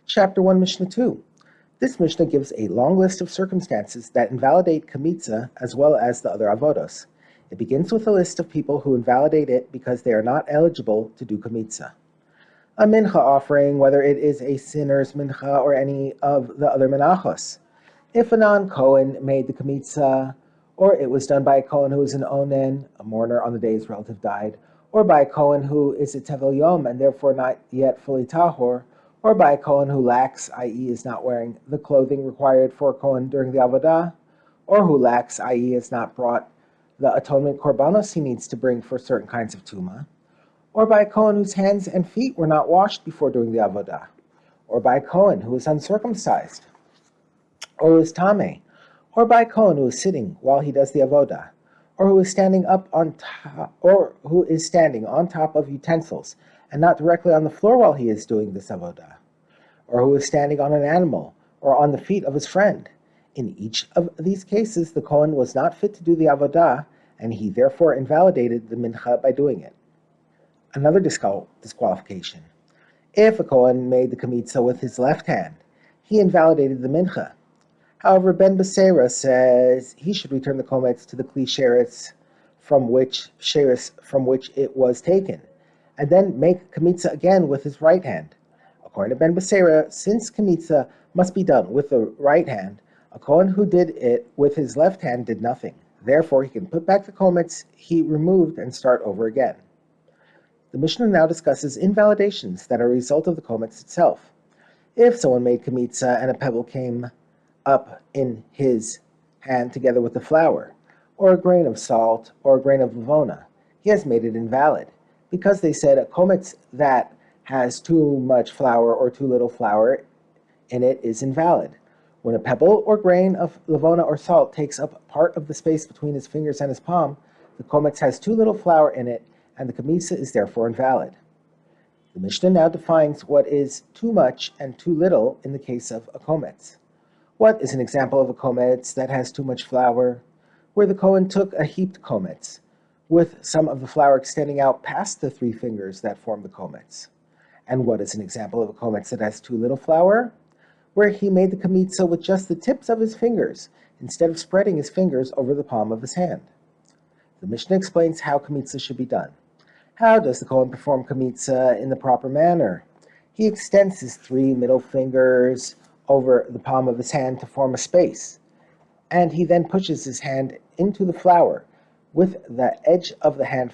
Chapter 1, Mishnah 2. This Mishnah gives a long list of circumstances that invalidate Kamitza as well as the other avodos. It begins with a list of people who invalidate it because they are not eligible to do Kamitza. A mincha offering, whether it is a sinner's mincha or any of the other Menachos. If a non-Kohen made the Kamitza, or it was done by a Kohen who is an onen, a mourner on the day his relative died, or by a Kohen who is a tevel yom and therefore not yet fully tahor, or by a Kohen who lacks, i.e. is not wearing the clothing required for a Kohen during the Avodah, or who lacks, i.e. has not brought the atonement korbanos he needs to bring for certain kinds of tumah, or by a Kohen whose hands and feet were not washed before doing the Avodah, or by a Kohen who is uncircumcised, or who is tameh, or by a Kohen who is sitting while he does the Avodah, or who is standing on top of utensils and not directly on the floor while he is doing this Avodah, or who is standing on an animal or on the feet of his friend. In each of these cases, the Kohen was not fit to do the Avodah, and he therefore invalidated the mincha by doing it. Another disqualification. If a Kohen made the Kamitza with his left hand, he invalidated the mincha. However, Ben Beseira says he should return the kometz to the kli sheretz from which it was taken, and then make Kamitza again with his right hand. According to Ben Beseira, since Kamitza must be done with the right hand, a Kohen who did it with his left hand did nothing. Therefore, he can put back the kometz he removed and start over again. The Mishnah now discusses invalidations that are a result of the kometz itself. If someone made Kamitza and a pebble came up in his hand together with the flour, or a grain of salt, or a grain of lavona, he has made it invalid, because they said a kometz that has too much flour or too little flour in it is invalid. When a pebble or grain of lavona or salt takes up part of the space between his fingers and his palm, the kometz has too little flour in it, and the kamitza is therefore invalid. The Mishnah now defines what is too much and too little in the case of a kometz. What is an example of a kometz that has too much flour? Where the Kohen took a heaped kometz, with some of the flour extending out past the 3 fingers that form the kometz. And what is an example of a kometz that has too little flour? Where he made the kamitza with just the tips of his fingers, instead of spreading his fingers over the palm of his hand. The Mishnah explains how kamitza should be done. How does the Kohen perform kamitza in the proper manner? He extends his 3 middle fingers over the palm of his hand to form a space, and he then pushes his hand into the flour, with the edge of the hand